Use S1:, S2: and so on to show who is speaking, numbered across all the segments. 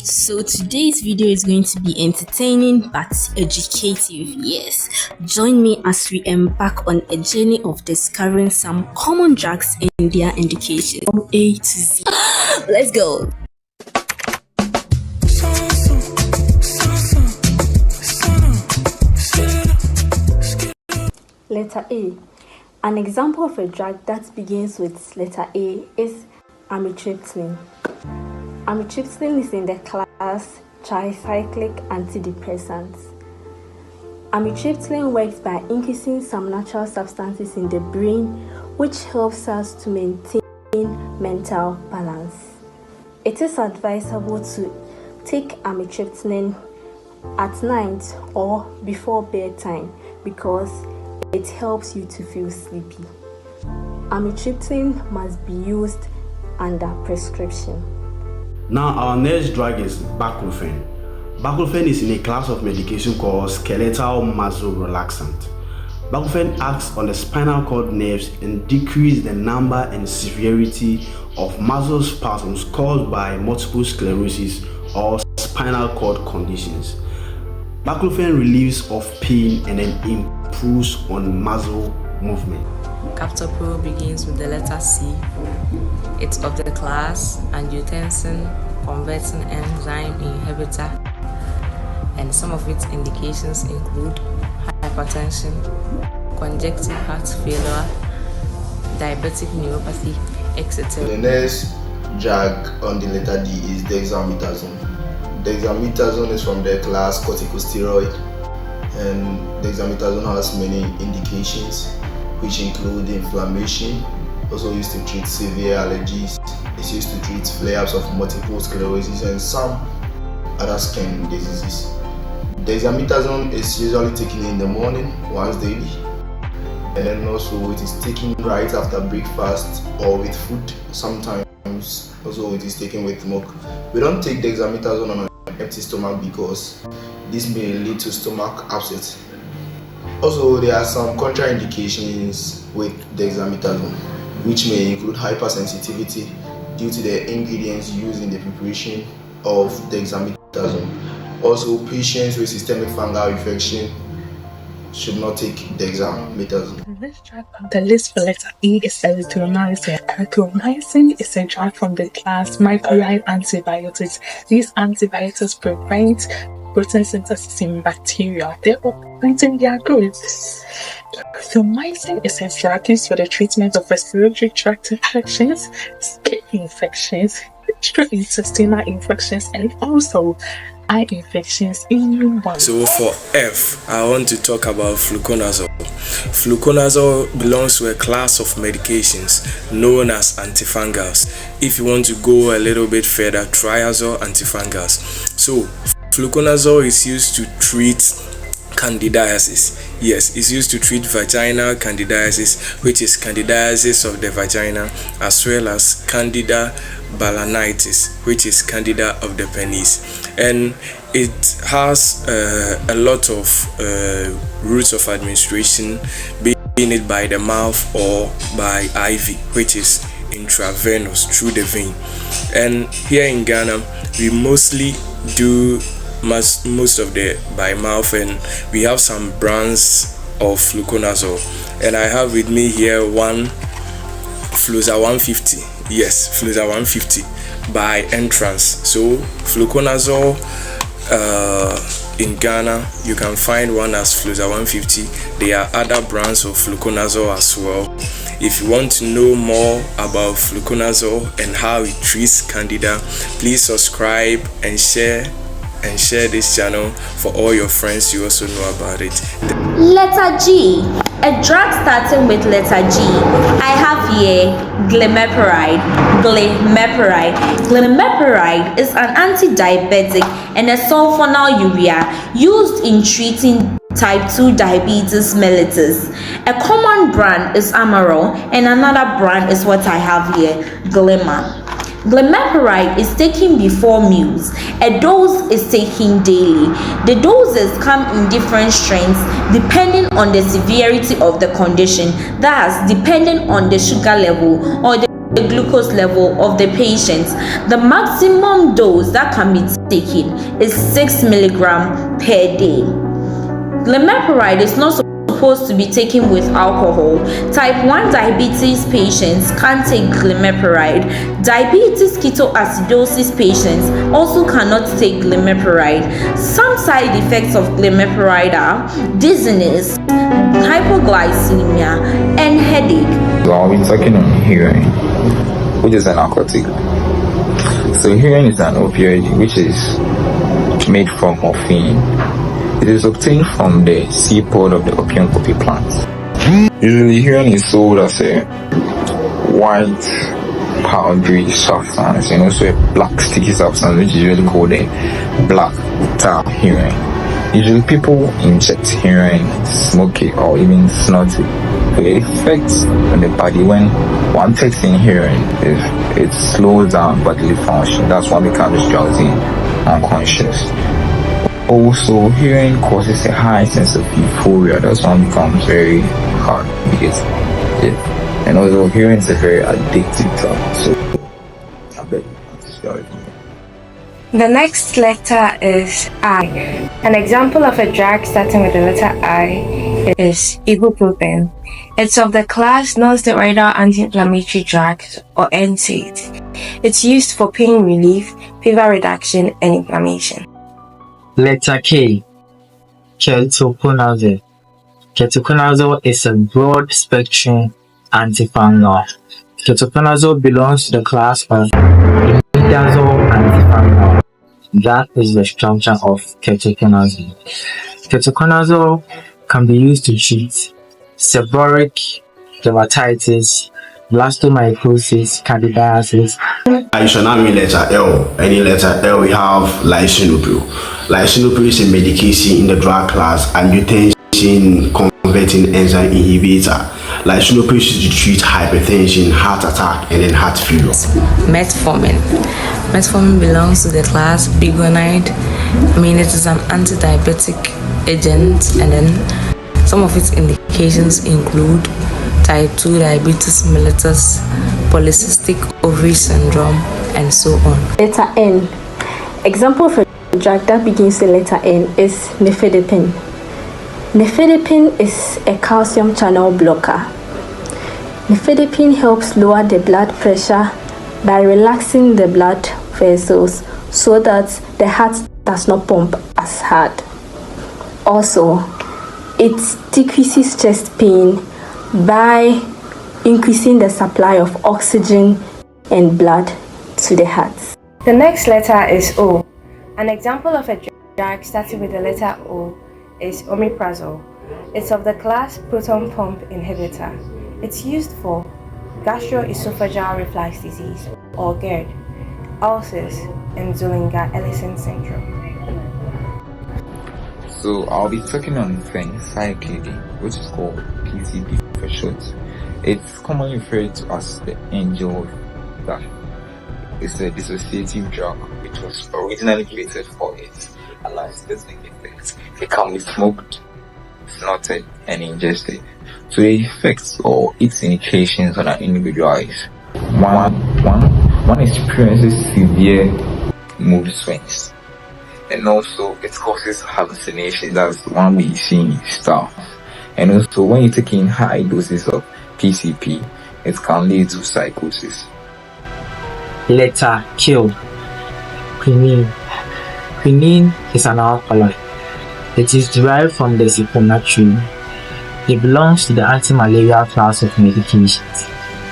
S1: So today's video is going to be entertaining but educative. Yes, join me as we embark on a journey of discovering some common drugs and their indications from A to Z. Let's go.
S2: Letter A. An example of a drug that begins with letter A is amitriptyline. Amitriptyline is in the class tricyclic antidepressants. Amitriptyline works by increasing some natural substances in the brain which helps us to maintain mental balance. It is advisable to take amitriptyline at night or before bedtime because it helps you to feel sleepy. Amitriptyline must be used under prescription.
S3: Now our next drug is baclofen. Baclofen is in a class of medication called skeletal muscle relaxant. Baclofen acts on the spinal cord nerves and decreases the number and severity of muscle spasms caused by multiple sclerosis or spinal cord conditions. Baclofen relieves of pain and then improves on muscle movement.
S4: Captopril begins with the letter C. It's of the class angiotensin converting enzyme inhibitor, and some of its indications include hypertension, congestive heart failure, diabetic neuropathy, etc.
S5: The next drug on the letter D is dexamethasone. Dexamethasone is from the class corticosteroid, and dexamethasone has many indications which include inflammation, also used to treat severe allergies. It's used to treat flare-ups of multiple sclerosis and some other skin diseases. Dexamethasone is usually taken in the morning once daily, and then also it is taken right after breakfast or with food. Sometimes also it is taken with milk. We don't take dexamethasone on an empty stomach because this may lead to stomach upset. Also, there are some contraindications with dexamethasone, which may include hypersensitivity due to the ingredients used in the preparation of dexamethasone. Also, patients with systemic fungal infection should not take dexamethasone.
S6: The next drug on the list for letter E is erythromycin. Erythromycin is a drug from the class microlide antibiotics. These antibiotics prevent protein synthesis in bacteria, therefore preventing their growth. Erythromycin is a drug used for the treatment of respiratory tract infections, skin infections, gastrointestinal infections, and also eye infections in humans.
S7: So for F, I want to talk about fluconazole. Fluconazole belongs to a class of medications known as antifungals. If you want to go a little bit further, triazole antifungals. So fluconazole is used to treat candidiasis. Yes, it's used to treat vaginal candidiasis, which is candidiasis of the vagina, as well as candida balanitis, which is candida of the penis. And it has a lot of routes of administration, being it by the mouth or by IV, which is intravenous through the vein. And here in Ghana, we mostly do most of the by mouth, and we have some brands of fluconazole, and I have with me here one Fluzar 150. Yes, Fluzar 150 by Entrance. So fluconazole in Ghana, you can find one as Fluzar 150. There are other brands of fluconazole as well. If you want to know more about fluconazole and how it treats candida, please subscribe and share this channel for all your friends you also know about it.
S8: Letter G, a drug starting with letter G. I have here glimepiride. Glimepiride is an anti-diabetic and a sulfonylurea used in treating type 2 diabetes mellitus. A common brand is Amaryl, and another brand is what I have here, Glimmer. Glimepiride is taken before meals. A dose is taken daily. The doses come in different strengths depending on the severity of the condition, thus depending on the sugar level or the glucose level of the patient. The maximum dose that can be taken is 6 mg per day. Glimepiride is not supposed to be taken with alcohol. Type 1 diabetes patients can't take glimepiride. Diabetes ketoacidosis patients also cannot take glimepiride. Some side effects of glimepiride are dizziness, hypoglycemia, and headache.
S9: So I'll be talking on heroin, which is a narcotic. So heroin is an opioid which is made from morphine. It is obtained from the seed pod of the opium poppy plant. Usually heroin is sold as a white powdery substance and also a black sticky substance which is usually called a black tar heroin. Usually people inject heroin, smoke it or even snort it. So the effects on the body when one takes in heroin is it slows down bodily function. That's why one becomes drowsy and unconscious. Also, heroin causes a high sense of euphoria. That's why one becomes very hard because and also heroin is a very addictive drug. So I bet it's very important.
S10: The next letter is I. An example of a drug starting with the letter I is ibuprofen. It's of the class non-steroidal anti-inflammatory drugs or NSAIDs. It's used for pain relief, fever reduction, and inflammation.
S11: Letter K. Ketoconazole. Ketoconazole is a broad-spectrum antifungal. Ketoconazole belongs to the class of imidazole antifungal. That is the structure of ketoconazole. Ketoconazole can be used to treat seborrheic dermatitis, blastomycosis, candidiasis.
S3: I shall now read letter L. Any letter L, we have lisinopril. Lisinopril is a medication in the drug class angiotensin converting enzyme inhibitor. Lisinopril is used to treat hypertension, heart attack, and then heart failure.
S4: Metformin. Metformin belongs to the class biguanide. It is an anti-diabetic agent, and then some of its indications include type 2 diabetes mellitus, polycystic ovary syndrome, and so on.
S2: Letter N. Example of a drug that begins with letter N is nifedipine. Nifedipine is a calcium channel blocker. Nifedipine helps lower the blood pressure by relaxing the blood vessels so that the heart does not pump as hard. Also, it decreases chest pain by increasing the supply of oxygen and blood to the heart.
S10: The next letter is O. An example of a drug starting with the letter O is omeprazole. It's of the class proton pump inhibitor. It's used for gastroesophageal reflux disease or GERD, ulcers, and Zollinger-Ellison syndrome.
S9: So I'll be talking on phencyclidine, which is called PCP for short. It's commonly referred to as the angel of death. It's a dissociative drug which was originally created for its anesthetic effects. It can be smoked, snorted, and ingested. So the effects or its indications on an individual is one experiences severe mood swings. And also it causes hallucinations, that's one way you see stuff. And also when you take in high doses of PCP, it can lead to psychosis.
S11: Letter Q. Quinine. Quinine is an alkaloid. It is derived from the cypronatrin. It belongs to the anti-malarial class of medications,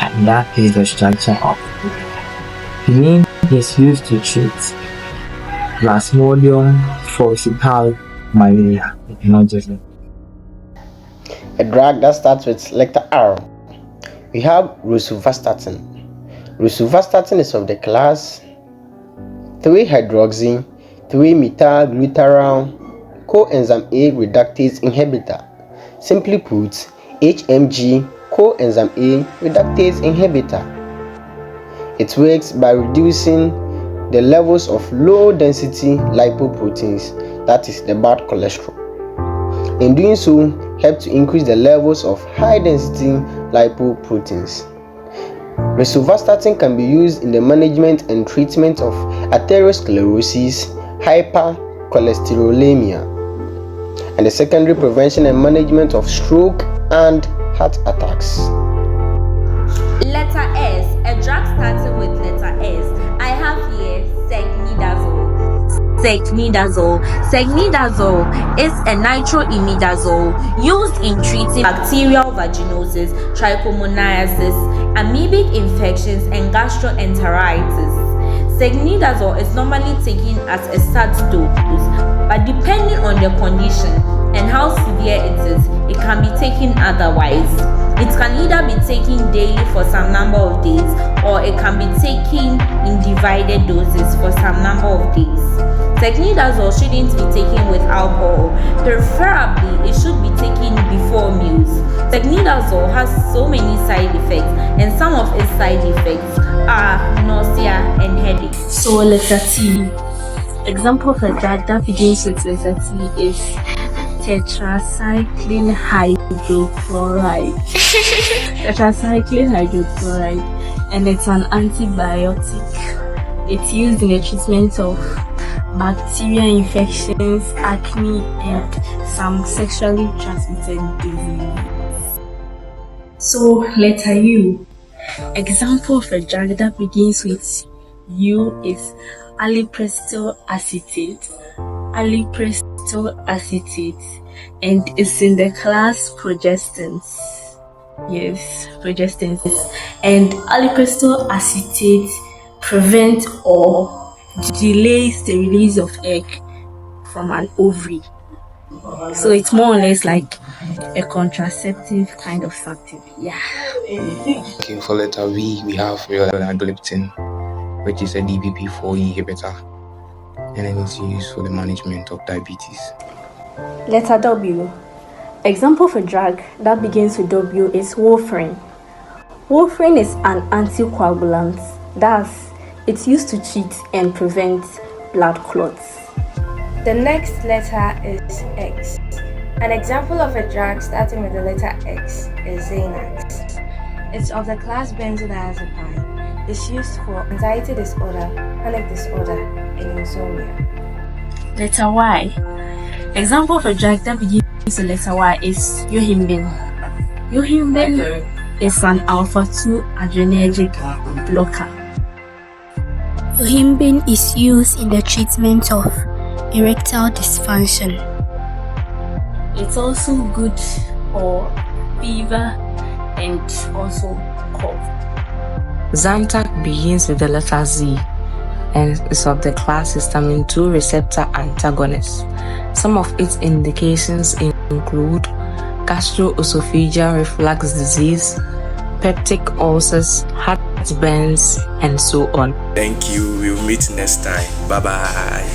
S11: and that is the structure of quinine. Is used to treat Plasmodium falciparum malaria. Not just
S12: a drug that starts with letter R. We have rosuvastatin. Rosuvastatin is of the class 3-hydroxy 3-methyl-glutarate coenzyme A reductase inhibitor. Simply put, HMG coenzyme A reductase inhibitor. It works by reducing the levels of low-density lipoproteins, that is the bad cholesterol. In doing so, help to increase the levels of high-density lipoproteins. Rosuvastatin can be used in the management and treatment of atherosclerosis, hypercholesterolemia, and the secondary prevention and management of stroke and heart attacks.
S8: Letter S, a drug starting with letter S. I have here Secnidazole. Secnidazole is a nitroimidazole used in treating bacterial vaginosis, trichomoniasis, amoebic infections, and gastroenteritis. Secnidazole is normally taken as a start dose, but depending on the condition and how severe it is, it can be taken otherwise. It can either be taken daily for some number of days, or it can be taken in divided doses for some number of days. Secnidazole shouldn't be taken with alcohol. Preferably, it should be taken before meals. Secnidazole has so many side effects, and some of its side effects are nausea and headache.
S2: So letter T. Example of a drug that begins with letter T is tetracycline hydrochloride. Tetracycline hydrochloride, and it's an antibiotic. It's used in the treatment of bacterial infections, acne, and some sexually transmitted diseases. So letter U. Example of a drug that begins with U is allopurinol acetate. Allopurinol acetate, and it's in the class progestins. Yes, progestins. And allopurinol acetate prevents or delays the release of egg from an ovary. So it's more or less like a contraceptive kind of something. Yeah.
S9: Okay, for letter V, we have liragliptin, which is a DPP-4 inhibitor, and it is used for the management of diabetes.
S2: Letter W. Example of a drug that begins with W is warfarin. Warfarin is an anticoagulant. Thus, it's used to treat and prevent blood clots.
S10: The next letter is X. An example of a drug starting with the letter X is Xanax. It's of the class benzodiazepine. It's used for anxiety disorder, panic disorder, and insomnia.
S2: Letter Y. Example of a drug that begins with the letter Y is yohimbine. Yohimbine is an alpha-2 adrenergic blocker.
S1: Yohimbine is used in the treatment of erectile dysfunction.
S2: It's also good for fever and also cough.
S4: Zantac begins with the letter Z and is of the class histamine 2 receptor antagonist. Some of its indications include gastroesophageal reflux disease, peptic ulcers, heartburns, and so on.
S7: Thank you. We'll meet next time. Bye bye.